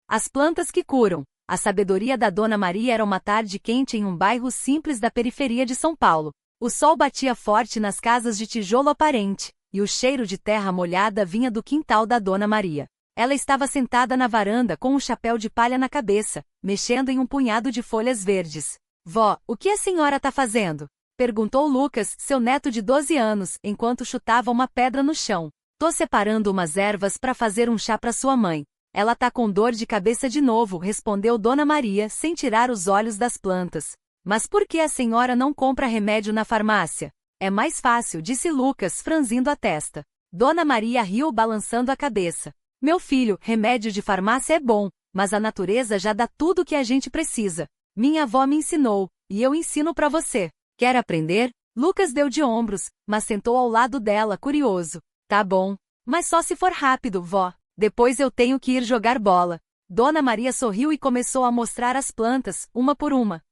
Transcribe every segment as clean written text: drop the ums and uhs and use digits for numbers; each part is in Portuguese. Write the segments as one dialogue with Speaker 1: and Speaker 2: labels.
Speaker 1: As plantas que curam. A sabedoria da Dona Maria. Era uma tarde quente em um bairro simples da periferia de São Paulo. O sol batia forte nas casas de tijolo aparente, e o cheiro de terra molhada vinha do quintal da Dona Maria. Ela estava sentada na varanda com um chapéu de palha na cabeça, mexendo em um punhado de folhas verdes. Vó, o que a senhora tá fazendo? Perguntou Lucas, seu neto de 12 anos, enquanto chutava uma pedra no chão. Tô separando umas ervas para fazer um chá para sua mãe. Ela tá com dor de cabeça de novo, respondeu Dona Maria, sem tirar os olhos das plantas. Mas por que a senhora não compra remédio na farmácia? É mais fácil, disse Lucas, franzindo a testa. Dona Maria riu, balançando a cabeça. Meu filho, remédio de farmácia é bom, mas a natureza já dá tudo o que a gente precisa. Minha avó me ensinou, e eu ensino para você. Quer aprender? Lucas deu de ombros, mas sentou ao lado dela, curioso. Tá bom, mas só se for rápido, vó. Depois eu tenho que ir jogar bola. Dona Maria sorriu e começou a mostrar as plantas, uma por uma.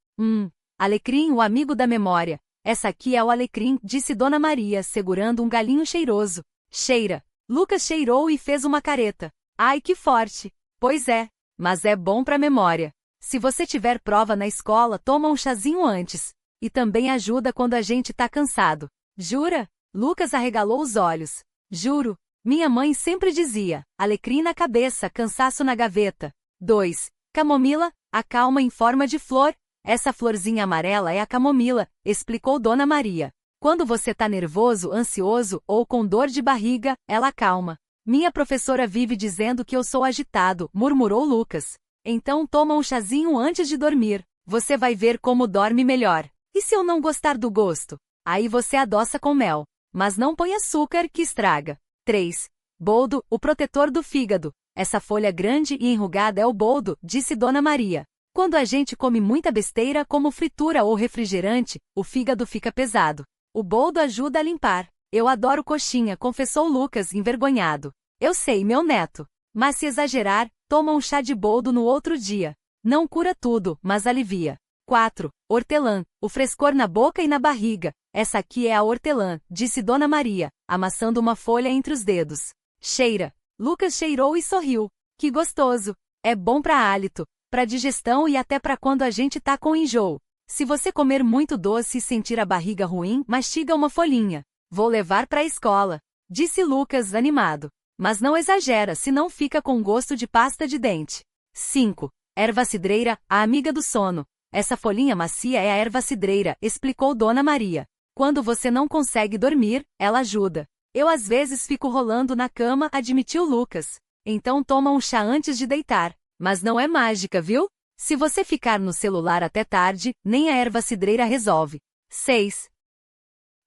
Speaker 1: Alecrim, o amigo da memória. Essa aqui é o alecrim, disse Dona Maria, segurando um galinho cheiroso. Cheira. Lucas cheirou e fez uma careta. Ai, que forte. Pois é, mas é bom pra memória. Se você tiver prova na escola, toma um chazinho antes. E também ajuda quando a gente tá cansado. Jura? Lucas arregalou os olhos. Juro. Minha mãe sempre dizia, alecrim na cabeça, cansaço na gaveta. 2. Camomila, a calma em forma de flor. Essa florzinha amarela é a camomila, explicou Dona Maria. Quando você tá nervoso, ansioso ou com dor de barriga, ela acalma. Minha professora vive dizendo que eu sou agitado, murmurou Lucas. Então toma um chazinho antes de dormir. Você vai ver como dorme melhor. E se eu não gostar do gosto? Aí você adoça com mel. Mas não põe açúcar que estraga. 3. Boldo, o protetor do fígado. Essa folha grande e enrugada é o boldo, disse Dona Maria. Quando a gente come muita besteira como fritura ou refrigerante, o fígado fica pesado. O boldo ajuda a limpar. Eu adoro coxinha, confessou Lucas, envergonhado. Eu sei, meu neto. Mas se exagerar, toma um chá de boldo no outro dia. Não cura tudo, mas alivia. 4. Hortelã, o frescor na boca e na barriga. Essa aqui é a hortelã, disse Dona Maria, amassando uma folha entre os dedos. Cheira. Lucas cheirou e sorriu. Que gostoso. É bom para hálito, para digestão e até para quando a gente tá com enjoo. Se você comer muito doce e sentir a barriga ruim, mastiga uma folhinha. Vou levar para a escola, disse Lucas, animado. Mas não exagera, senão fica com gosto de pasta de dente. 5. Erva cidreira, a amiga do sono. Essa folhinha macia é a erva cidreira, explicou Dona Maria. Quando você não consegue dormir, ela ajuda. Eu às vezes fico rolando na cama, admitiu Lucas. Então toma um chá antes de deitar. Mas não é mágica, viu? Se você ficar no celular até tarde, nem a erva cidreira resolve. 6.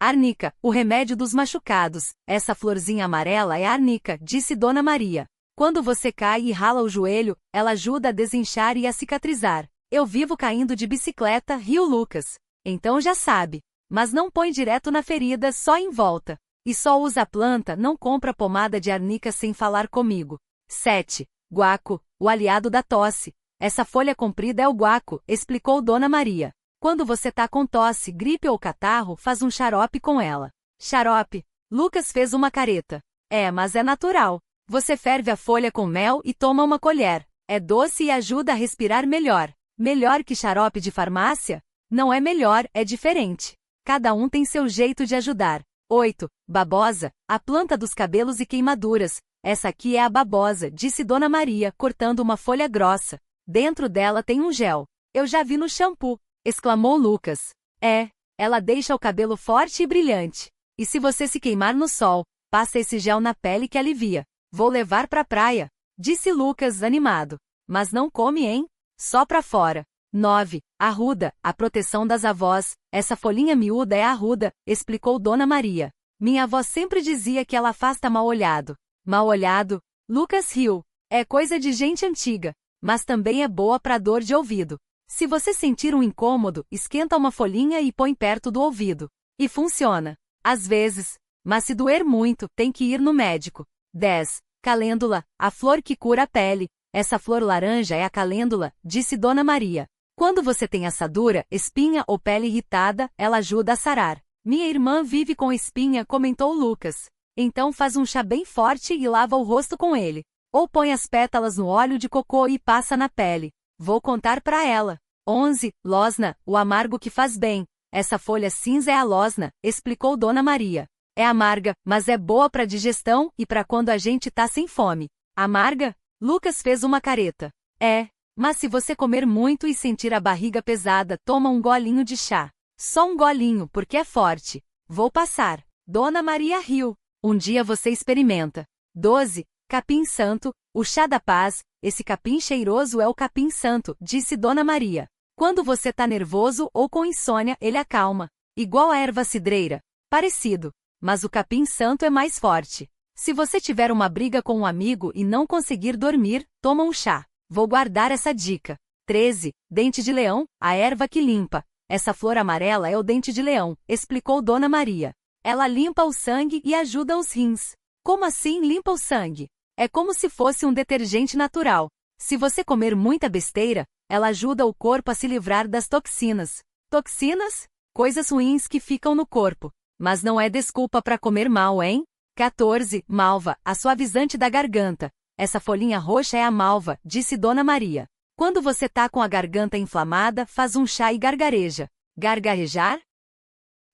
Speaker 1: Arnica, o remédio dos machucados. Essa florzinha amarela é a arnica, disse Dona Maria. Quando você cai e rala o joelho, ela ajuda a desinchar e a cicatrizar. Eu vivo caindo de bicicleta, riu Lucas. Então já sabe. Mas não põe direto na ferida, só em volta. E só usa a planta, não compra pomada de arnica sem falar comigo. 7. Guaco, o aliado da tosse. Essa folha comprida é o guaco, explicou Dona Maria. Quando você tá com tosse, gripe ou catarro, faz um xarope com ela. Xarope. Lucas fez uma careta. É, mas é natural. Você ferve a folha com mel e toma uma colher. É doce e ajuda a respirar melhor. Melhor que xarope de farmácia? Não é melhor, é diferente. Cada um tem seu jeito de ajudar. 8. Babosa, a planta dos cabelos e queimaduras. Essa aqui é a babosa, disse Dona Maria, cortando uma folha grossa. Dentro dela tem um gel. Eu já vi no shampoo, exclamou Lucas. É, ela deixa o cabelo forte e brilhante. E se você se queimar no sol, passa esse gel na pele que alivia. Vou levar pra praia, disse Lucas, animado. Mas não come, hein? Só pra fora. 9. Arruda, a proteção das avós. Essa folhinha miúda é a arruda, explicou Dona Maria. Minha avó sempre dizia que ela afasta mal-olhado. Mal-olhado? Lucas riu. É coisa de gente antiga. Mas também é boa pra dor de ouvido. Se você sentir um incômodo, esquenta uma folhinha e põe perto do ouvido. E funciona. Às vezes. Mas se doer muito, tem que ir no médico. 10. Calêndula, a flor que cura a pele. Essa flor laranja é a calêndula, disse Dona Maria. Quando você tem assadura, espinha ou pele irritada, ela ajuda a sarar. Minha irmã vive com espinha, comentou Lucas. Então faz um chá bem forte e lava o rosto com ele. Ou põe as pétalas no óleo de cocô e passa na pele. Vou contar pra ela. 11. Losna, o amargo que faz bem. Essa folha cinza é a losna, explicou Dona Maria. É amarga, mas é boa pra digestão e pra quando a gente tá sem fome. Amarga? Lucas fez uma careta. É, mas se você comer muito e sentir a barriga pesada, toma um golinho de chá. Só um golinho, porque é forte. Vou passar. Dona Maria riu. Um dia você experimenta. 12. Capim santo, o chá da paz. Esse capim cheiroso é o capim santo, disse Dona Maria. Quando você tá nervoso ou com insônia, ele acalma. Igual a erva cidreira. Parecido. Mas o capim santo é mais forte. Se você tiver uma briga com um amigo e não conseguir dormir, toma um chá. Vou guardar essa dica. 13. Dente de leão, a erva que limpa. Essa flor amarela é o dente de leão, explicou Dona Maria. Ela limpa o sangue e ajuda os rins. Como assim limpa o sangue? É como se fosse um detergente natural. Se você comer muita besteira, ela ajuda o corpo a se livrar das toxinas. Toxinas? Coisas ruins que ficam no corpo. Mas não é desculpa para comer mal, hein? 14. Malva, a suavizante da garganta. Essa folhinha roxa é a malva, disse Dona Maria. Quando você tá com a garganta inflamada, faz um chá e gargareja. Gargarejar?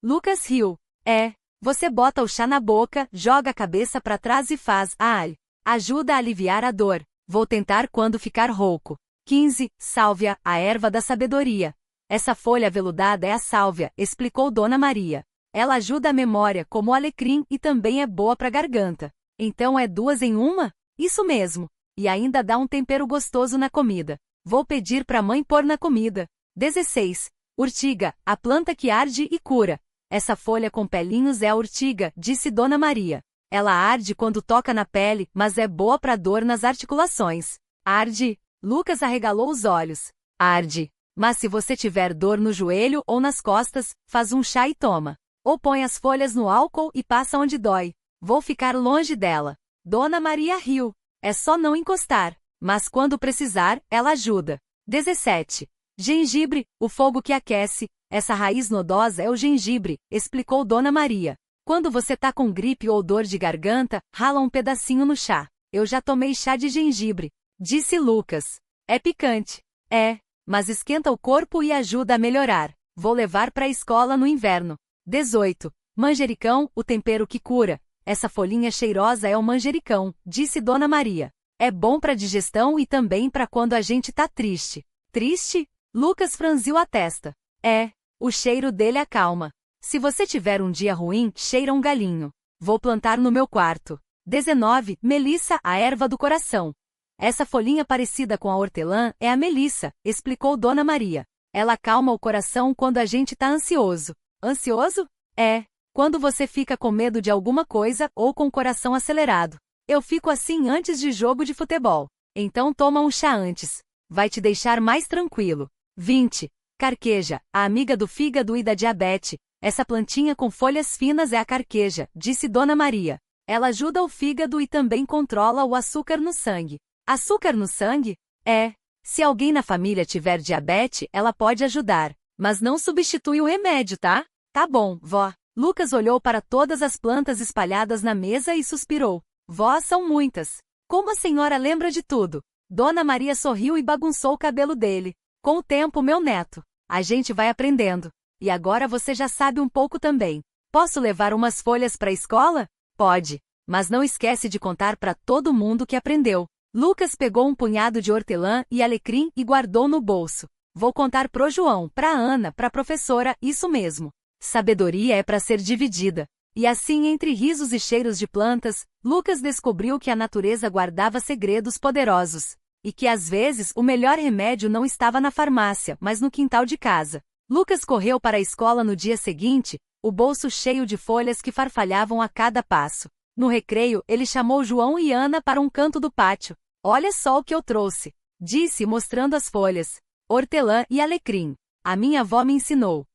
Speaker 1: Lucas riu. É. Você bota o chá na boca, joga a cabeça para trás e faz ai. Ajuda a aliviar a dor. Vou tentar quando ficar rouco. 15. Sálvia, a erva da sabedoria. Essa folha aveludada é a sálvia, explicou Dona Maria. Ela ajuda a memória como o alecrim e também é boa para garganta. Então é 2 em 1? Isso mesmo. E ainda dá um tempero gostoso na comida. Vou pedir pra mãe pôr na comida. 16. Urtiga, a planta que arde e cura. Essa folha com pelinhos é a urtiga, disse Dona Maria. Ela arde quando toca na pele, mas é boa pra dor nas articulações. Arde? Lucas arregalou os olhos. Arde. Mas se você tiver dor no joelho ou nas costas, faz um chá e toma. Ou põe as folhas no álcool e passa onde dói. Vou ficar longe dela. Dona Maria riu. É só não encostar. Mas quando precisar, ela ajuda. 17. Gengibre, o fogo que aquece. Essa raiz nodosa é o gengibre, explicou Dona Maria. Quando você tá com gripe ou dor de garganta, rala um pedacinho no chá. Eu já tomei chá de gengibre, disse Lucas. É picante. É, mas esquenta o corpo e ajuda a melhorar. Vou levar pra escola no inverno. 18. Manjericão, o tempero que cura. Essa folhinha cheirosa é o manjericão, disse Dona Maria. É bom pra digestão e também pra quando a gente tá triste. Triste? Lucas franziu a testa. É, o cheiro dele acalma. Se você tiver um dia ruim, cheira um galinho. Vou plantar no meu quarto. 19. Melissa, a erva do coração. Essa folhinha parecida com a hortelã é a melissa, explicou Dona Maria. Ela acalma o coração quando a gente tá ansioso. Ansioso? É, quando você fica com medo de alguma coisa ou com o coração acelerado. Eu fico assim antes de jogo de futebol. Então toma um chá antes. Vai te deixar mais tranquilo. 20. Carqueja, a amiga do fígado e da diabetes. Essa plantinha com folhas finas é a carqueja, disse Dona Maria. Ela ajuda o fígado e também controla o açúcar no sangue. Açúcar no sangue? É. Se alguém na família tiver diabetes, ela pode ajudar. Mas não substitui o remédio, tá? Tá bom, vó. Lucas olhou para todas as plantas espalhadas na mesa e suspirou. Vó, são muitas. Como a senhora lembra de tudo? Dona Maria sorriu e bagunçou o cabelo dele. Com o tempo, meu neto. A gente vai aprendendo. E agora você já sabe um pouco também. Posso levar umas folhas para a escola? Pode. Mas não esquece de contar para todo mundo que aprendeu. Lucas pegou um punhado de hortelã e alecrim e guardou no bolso. Vou contar pro João, pra Ana, pra professora, isso mesmo. Sabedoria é para ser dividida. E assim, entre risos e cheiros de plantas, Lucas descobriu que a natureza guardava segredos poderosos. E que às vezes o melhor remédio não estava na farmácia, mas no quintal de casa. Lucas correu para a escola no dia seguinte, o bolso cheio de folhas que farfalhavam a cada passo. No recreio, ele chamou João e Ana para um canto do pátio. Olha só o que eu trouxe, disse mostrando as folhas. Hortelã e alecrim. A minha avó me ensinou.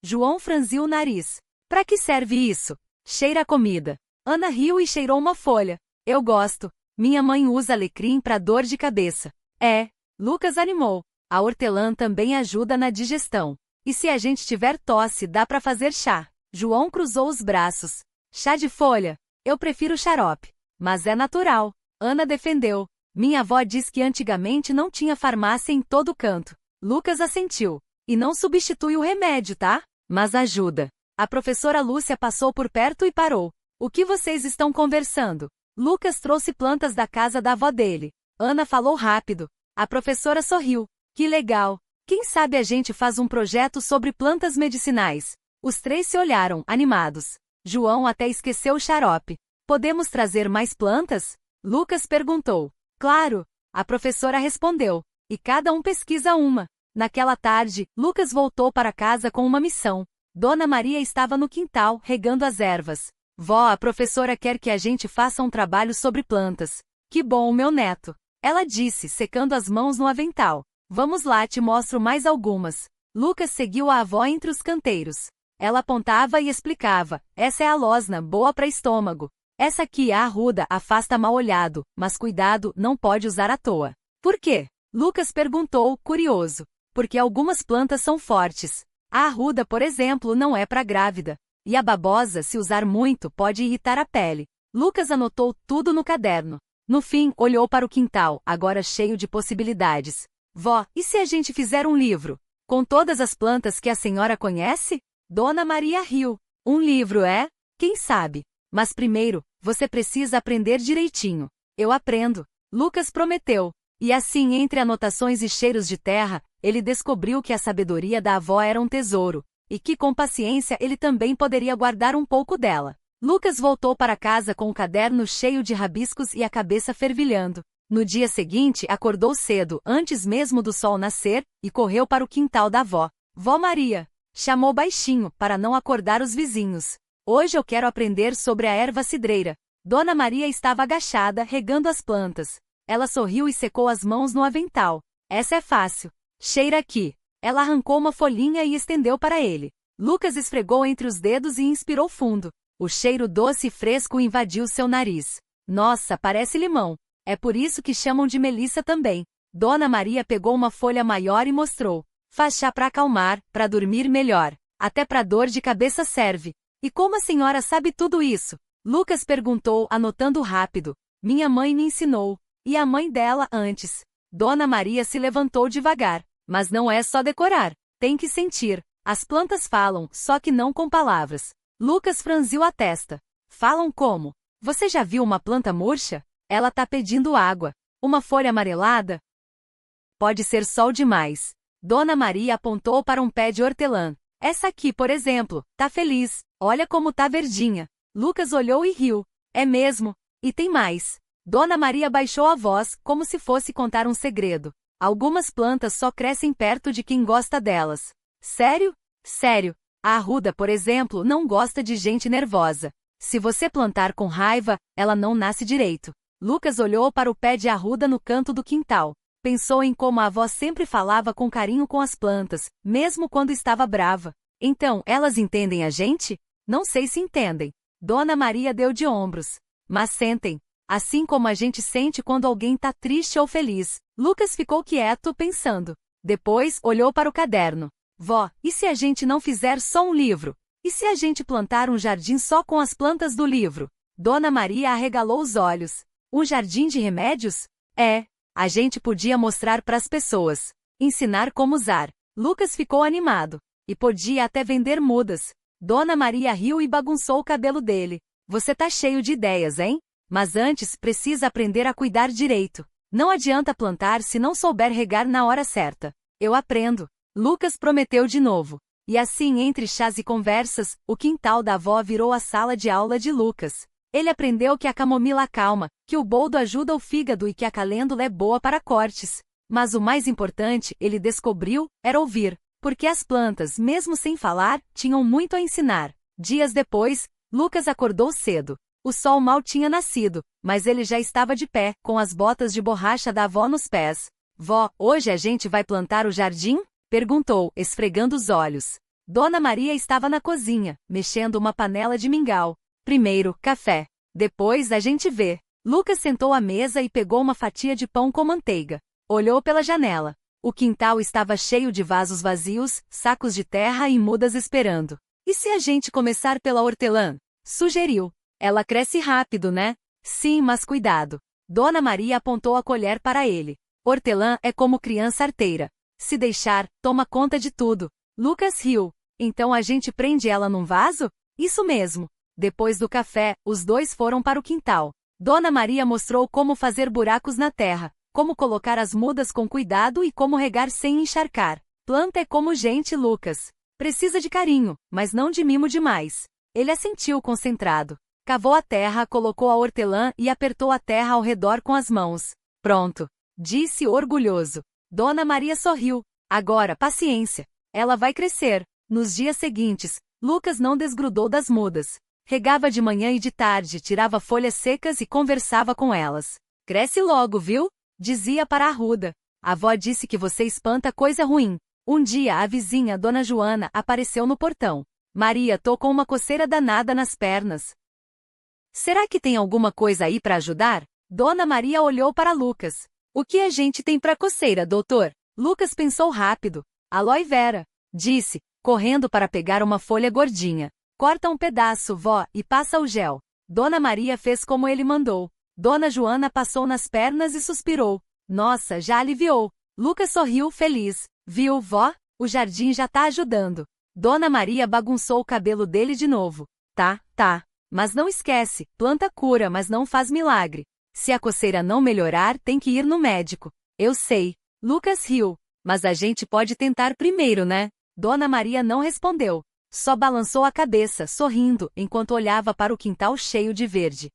Speaker 1: João franziu o nariz. Para que serve isso? Cheira a comida. Ana riu e cheirou uma folha. Eu gosto. Minha mãe usa alecrim para dor de cabeça. É. Lucas animou. A hortelã também ajuda na digestão. E se a gente tiver tosse, dá para fazer chá. João cruzou os braços. Chá de folha? Eu prefiro xarope. Mas é natural. Ana defendeu. Minha avó diz que antigamente não tinha farmácia em todo canto. Lucas assentiu. E não substitui o remédio, tá? Mas ajuda. A professora Lúcia passou por perto e parou. O que vocês estão conversando? Lucas trouxe plantas da casa da avó dele. Ana falou rápido. A professora sorriu. Que legal. Quem sabe a gente faz um projeto sobre plantas medicinais? Os três se olharam, animados. João até esqueceu o xarope. Podemos trazer mais plantas? Lucas perguntou. Claro. A professora respondeu. E cada um pesquisa uma. Naquela tarde, Lucas voltou para casa com uma missão. Dona Maria estava no quintal, regando as ervas. Vó, a professora quer que a gente faça um trabalho sobre plantas. Que bom, meu neto. Ela disse, secando as mãos no avental. Vamos lá, te mostro mais algumas. Lucas seguiu a avó entre os canteiros. Ela apontava e explicava. Essa é a losna, boa para estômago. Essa aqui é a arruda, afasta mal-olhado, mas cuidado, não pode usar à toa. Por quê? Lucas perguntou, curioso. Porque algumas plantas são fortes. A arruda, por exemplo, não é para grávida. E a babosa, se usar muito, pode irritar a pele. Lucas anotou tudo no caderno. No fim, olhou para o quintal, agora cheio de possibilidades. Vó, e se a gente fizer um livro? Com todas as plantas que a senhora conhece? Dona Maria riu. Um livro, é? Quem sabe? Mas primeiro, você precisa aprender direitinho. Eu aprendo. Lucas prometeu. E assim, entre anotações e cheiros de terra, ele descobriu que a sabedoria da avó era um tesouro, e que com paciência ele também poderia guardar um pouco dela. Lucas voltou para casa com o caderno cheio de rabiscos e a cabeça fervilhando. No dia seguinte, acordou cedo, antes mesmo do sol nascer, e correu para o quintal da avó. Vó Maria! Chamou baixinho, para não acordar os vizinhos. Hoje eu quero aprender sobre a erva cidreira. Dona Maria estava agachada, regando as plantas. Ela sorriu e secou as mãos no avental. Essa é fácil. Cheira aqui. Ela arrancou uma folhinha e estendeu para ele. Lucas esfregou entre os dedos e inspirou fundo. O cheiro doce e fresco invadiu seu nariz. Nossa, parece limão. É por isso que chamam de melissa também. Dona Maria pegou uma folha maior e mostrou. Faz chá para acalmar, para dormir melhor. Até para dor de cabeça serve. E como a senhora sabe tudo isso? Lucas perguntou, anotando rápido. Minha mãe me ensinou. E a mãe dela antes. Dona Maria se levantou devagar. Mas não é só decorar. Tem que sentir. As plantas falam, só que não com palavras. Lucas franziu a testa. Falam como? Você já viu uma planta murcha? Ela tá pedindo água. Uma folha amarelada? Pode ser sol demais. Dona Maria apontou para um pé de hortelã. Essa aqui, por exemplo, tá feliz. Olha como tá verdinha. Lucas olhou e riu. É mesmo. E tem mais. Dona Maria baixou a voz, como se fosse contar um segredo. Algumas plantas só crescem perto de quem gosta delas. Sério? Sério. A arruda, por exemplo, não gosta de gente nervosa. Se você plantar com raiva, ela não nasce direito. Lucas olhou para o pé de arruda no canto do quintal. Pensou em como a avó sempre falava com carinho com as plantas, mesmo quando estava brava. Então, elas entendem a gente? Não sei se entendem. Dona Maria deu de ombros. Mas sentem. Assim como a gente sente quando alguém tá triste ou feliz. Lucas ficou quieto, pensando. Depois, olhou para o caderno. Vó, e se a gente não fizer só um livro? E se a gente plantar um jardim só com as plantas do livro? Dona Maria arregalou os olhos. Um jardim de remédios? É. A gente podia mostrar para as pessoas. Ensinar como usar. Lucas ficou animado. E podia até vender mudas. Dona Maria riu e bagunçou o cabelo dele. Você tá cheio de ideias, hein? Mas antes, precisa aprender a cuidar direito. Não adianta plantar se não souber regar na hora certa. Eu aprendo. Lucas prometeu de novo. E assim, entre chás e conversas, o quintal da avó virou a sala de aula de Lucas. Ele aprendeu que a camomila acalma, que o boldo ajuda o fígado e que a calêndula é boa para cortes. Mas o mais importante, ele descobriu, era ouvir. Porque as plantas, mesmo sem falar, tinham muito a ensinar. Dias depois, Lucas acordou cedo. O sol mal tinha nascido, mas ele já estava de pé, com as botas de borracha da avó nos pés. Vó, hoje a gente vai plantar o jardim? Perguntou, esfregando os olhos. Dona Maria estava na cozinha, mexendo uma panela de mingau. Primeiro, café. Depois a gente vê. Lucas sentou à mesa e pegou uma fatia de pão com manteiga. Olhou pela janela. O quintal estava cheio de vasos vazios, sacos de terra e mudas esperando. E se a gente começar pela hortelã? Sugeriu. Ela cresce rápido, né? Sim, mas cuidado. Dona Maria apontou a colher para ele. Hortelã é como criança arteira. Se deixar, toma conta de tudo. Lucas riu. Então a gente prende ela num vaso? Isso mesmo. Depois do café, os dois foram para o quintal. Dona Maria mostrou como fazer buracos na terra, como colocar as mudas com cuidado e como regar sem encharcar. Planta é como gente, Lucas. Precisa de carinho, mas não de mimo demais. Ele assentiu concentrado. Cavou a terra, colocou a hortelã e apertou a terra ao redor com as mãos. Pronto, disse orgulhoso. Dona Maria sorriu. Agora, paciência. Ela vai crescer. Nos dias seguintes, Lucas não desgrudou das mudas. Regava de manhã e de tarde, tirava folhas secas e conversava com elas. Cresce logo, viu? Dizia para a Arruda. A avó disse que você espanta coisa ruim. Um dia a vizinha, Dona Joana, apareceu no portão. Maria tô com uma coceira danada nas pernas. Será que tem alguma coisa aí para ajudar? Dona Maria olhou para Lucas. O que a gente tem para coceira, doutor? Lucas pensou rápido. Aloe vera, disse, correndo para pegar uma folha gordinha. Corta um pedaço, vó, e passa o gel. Dona Maria fez como ele mandou. Dona Joana passou nas pernas e suspirou. Nossa, já aliviou. Lucas sorriu feliz. Viu, vó? O jardim já tá ajudando. Dona Maria bagunçou o cabelo dele de novo. Tá. Mas não esquece, planta cura, mas não faz milagre. Se a coceira não melhorar, tem que ir no médico. Eu sei. Lucas riu. Mas a gente pode tentar primeiro, né? Dona Maria não respondeu. Só balançou a cabeça, sorrindo, enquanto olhava para o quintal cheio de verde.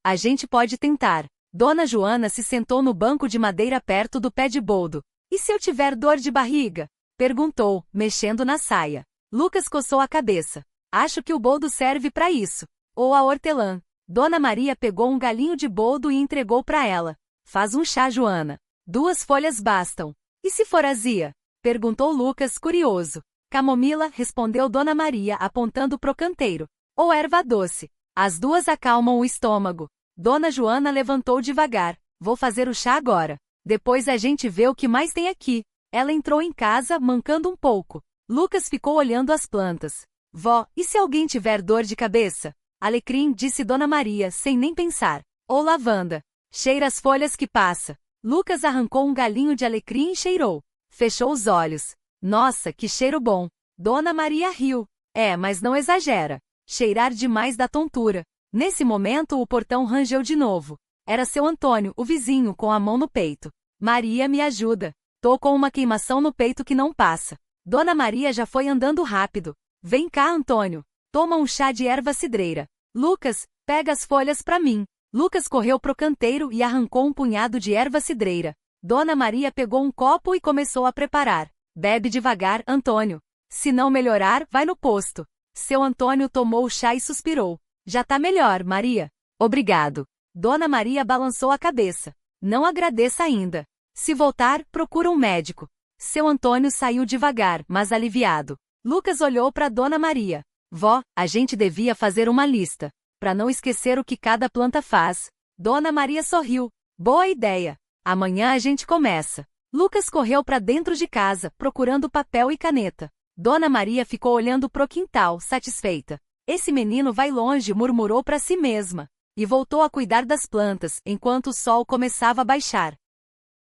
Speaker 1: A gente pode tentar. Dona Joana se sentou no banco de madeira perto do pé de boldo. E se eu tiver dor de barriga? Perguntou, mexendo na saia. Lucas coçou a cabeça. Acho que o boldo serve para isso. Ou a hortelã. Dona Maria pegou um galinho de boldo e entregou para ela. Faz um chá, Joana. 2 folhas bastam. E se for azia? Perguntou Lucas, curioso. Camomila, respondeu Dona Maria, apontando pro canteiro. Ou erva doce. As 2 acalmam o estômago. Dona Joana levantou devagar. Vou fazer o chá agora. Depois a gente vê o que mais tem aqui. Ela entrou em casa, mancando um pouco. Lucas ficou olhando as plantas. Vó, e se alguém tiver dor de cabeça? Alecrim, disse Dona Maria, sem nem pensar. Ou lavanda. Cheira as folhas que passa. Lucas arrancou um galinho de alecrim e cheirou. Fechou os olhos. Nossa, que cheiro bom. Dona Maria riu. Mas não exagera. Cheirar demais dá tontura. Nesse momento o portão rangeu de novo. Era seu Antônio, o vizinho, com a mão no peito. Maria, me ajuda. Tô com uma queimação no peito que não passa. Dona Maria já foi andando rápido. Vem cá, Antônio. Toma um chá de erva cidreira. Lucas, pega as folhas para mim. Lucas correu pro canteiro e arrancou um punhado de erva cidreira. Dona Maria pegou um copo e começou a preparar. Bebe devagar, Antônio. Se não melhorar, vai no posto. Seu Antônio tomou o chá e suspirou. Já tá melhor, Maria. Obrigado. Dona Maria balançou a cabeça. Não agradeça ainda. Se voltar, procura um médico. Seu Antônio saiu devagar, mas aliviado. Lucas olhou para Dona Maria. Vó, a gente devia fazer uma lista, para não esquecer o que cada planta faz. Dona Maria sorriu. Boa ideia. Amanhã a gente começa. Lucas correu para dentro de casa, procurando papel e caneta. Dona Maria ficou olhando pro quintal, satisfeita. Esse menino vai longe, murmurou para si mesma. E voltou a cuidar das plantas, enquanto o sol começava a baixar.